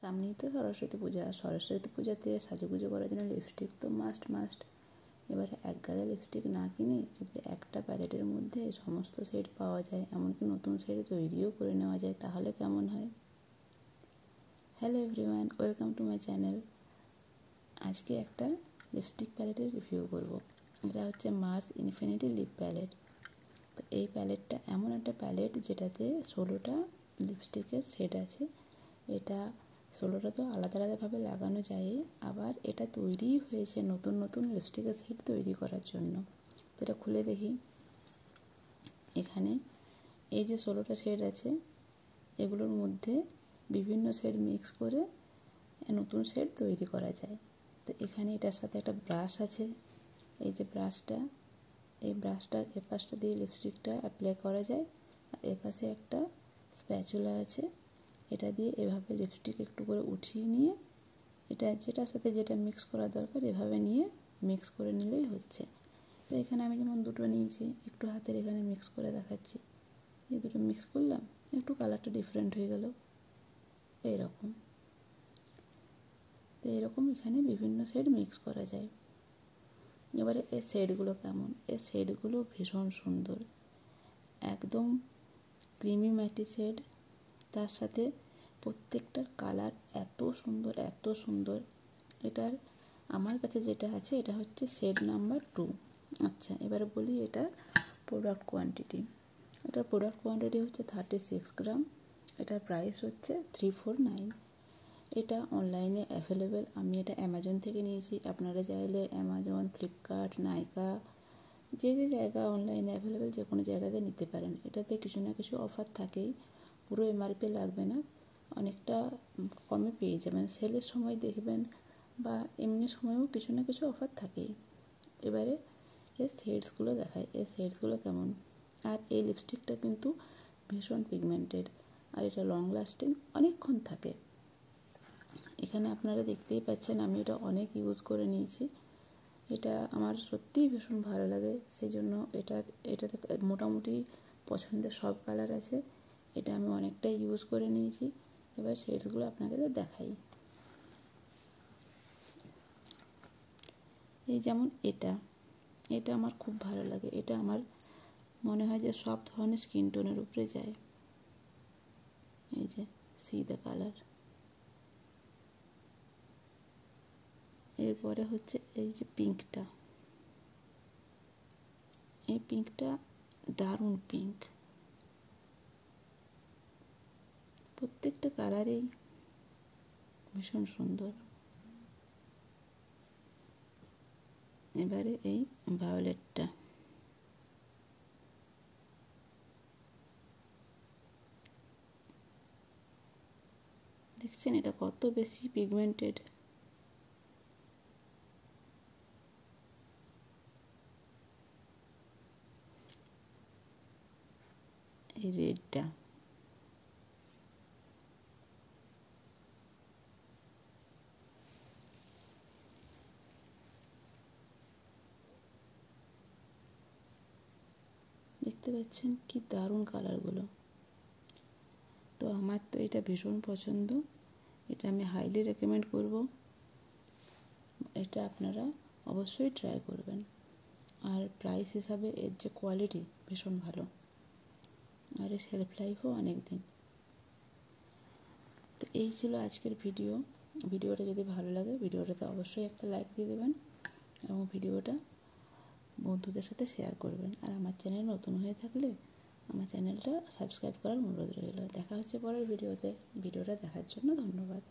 সামনেই তো সরস্বতী পূজা। সরস্বতী পূজাতে সাজুগুজু করার জন্য লিপস্টিক তো মাস্ট। এবারে এক গাদা লিপস্টিক না কিনে যদি একটা প্যালেটের মধ্যে সমস্ত শেড পাওয়া যায়, এমনকি নতুন শেড তৈরিও করে নেওয়া যায়, তাহলে কেমন হয়? Hello everyone, welcome to my channel. আজকে একটা লিপস্টিক প্যালেটের রিভিউ করব। এটা হচ্ছে মার্স ইনফিনিটি লিপ প্যালেট। তো এই প্যালেটটা এমন একটা প্যালেট যেটাতে 16টা লিপস্টিকের শেড আছে। এটা 16টা তো আলাদা আলাদাভাবে লাগানো যায়, আবার এটা তৈরি হয়েছে নতুন নতুন লিপস্টিকের শেড তৈরি করার জন্য। তো এটা খুলে দেখি। এখানে এই যে 16টা শেড আছে, এগুলোর মধ্যে বিভিন্ন শেড মিক্স করে নতুন শেড তৈরি করা যায়। তো এখানে এটার সাথে একটা ব্রাশ আছে। এই যে ব্রাশটা, এই ব্রাশটার এপাশটা দিয়ে লিপস্টিকটা অ্যাপ্লাই করা যায়, আর এপাশে একটা স্প্যাচুলা আছে। এটা দিয়ে এভাবে লিপস্টিক একটু করে উঠিয়ে নিয়ে এটা যেটার সাথে যেটা মিক্স করা দরকার এভাবে নিয়ে মিক্স করে নিলেই হচ্ছে। তো এখানে আমি যেমন দুটো নিয়েছি, একটু হাতের এখানে মিক্স করে দেখাচ্ছি। এই দুটো মিক্স করলাম, একটু কালারটা ডিফারেন্ট হয়ে গেল এইরকম। তো এরকম এখানে বিভিন্ন শেড মিক্স করা যায়। এবারে এর শেডগুলো কেমন? এর শেডগুলো ভীষণ সুন্দর, একদম ক্রিমি ম্যাটি শেড। তার সাথে প্রত্যেকটার কালার এত সুন্দর। এটার আমার কাছে যেটা আছে এটা হচ্ছে শেড নাম্বার 2। আচ্ছা, এবারে বলি এটার প্রোডাক্ট কোয়ান্টিটি। এটার প্রোডাক্ট কোয়ান্টিটি হচ্ছে 36 গ্রাম। এটার প্রাইস হচ্ছে 349। এটা অনলাইনে অ্যাভেলেবেল। আমি এটা অ্যামাজন থেকে নিয়েছি। আপনারা চাইলে অ্যামাজন, ফ্লিপকার্ট, নাইকা, যে জায়গা অনলাইনে অ্যাভেলেবেল যে কোনো জায়গাতে নিতে পারেন। এটাতে কিছু না কিছু অফার থাকেই, পুরো এমআরপি লাগবে না, অনেকটা কমে পেয়ে যাবেন। সেলের সময় দেখবেন বা এমনি সময়েও কিছু না কিছু অফার থাকেই। এবারে এর শেডসগুলো দেখায়, এর শেডসগুলো কেমন। আর এই লিপস্টিকটা কিন্তু ভীষণ পিগমেন্টেড, আর এটা লং লাস্টিং, অনেকক্ষণ থাকে। এখানে আপনারা দেখতেই পাচ্ছেন আমি এটা অনেক ইউজ করে নিয়েছি। এটা আমার সত্যিই ভীষণ ভালো লাগে, সেই জন্য এটাতে মোটামুটি পছন্দের সব কালার আছে। এটা আমি অনেকটাই ইউজ করে নিয়েছি। এবার শেডসগুলো আপনাকে দেখাই। এই যেমন এটা আমার খুব ভালো লাগে। এটা আমার মনে হয় যে সব ধরনের স্কিন টোনের উপরে যায়। এই যে সি দ্য কালার। এরপরে হচ্ছে এই যে পিঙ্কটা, এই পিঙ্কটা দারুণ পিঙ্ক। প্রত্যেকটা কালারেই ভীষণ সুন্দর। এবারে এই ভায়োলেটটা, দেখছেন এটা কত বেশি পিগমেন্টেড। এই রেডটা, দেখতে পাচ্ছেন কি দারুণ কালারগুলো। তো আমার তো এটা ভীষণ পছন্দ, এটা আমি হাইলি রেকমেন্ড করব। এটা আপনারা অবশ্যই ট্রাই করবেন। আর প্রাইস হিসাবে এর যে কোয়ালিটি ভীষণ ভালো, আর এর শেলফ লাইফও অনেক দিন। তো এই ছিল আজকের ভিডিওটা যদি ভালো লাগে ভিডিওটাতে অবশ্যই একটা লাইক দিয়ে দেবেন এবং ভিডিওটা বন্ধুদের সাথে শেয়ার করবেন। আর আমার চ্যানেল নতুন হয়ে থাকলে আমার চ্যানেলটা সাবস্ক্রাইব করার অনুরোধ রইল। দেখা হচ্ছে পরের ভিডিওতে। ভিডিওটা দেখার জন্য ধন্যবাদ।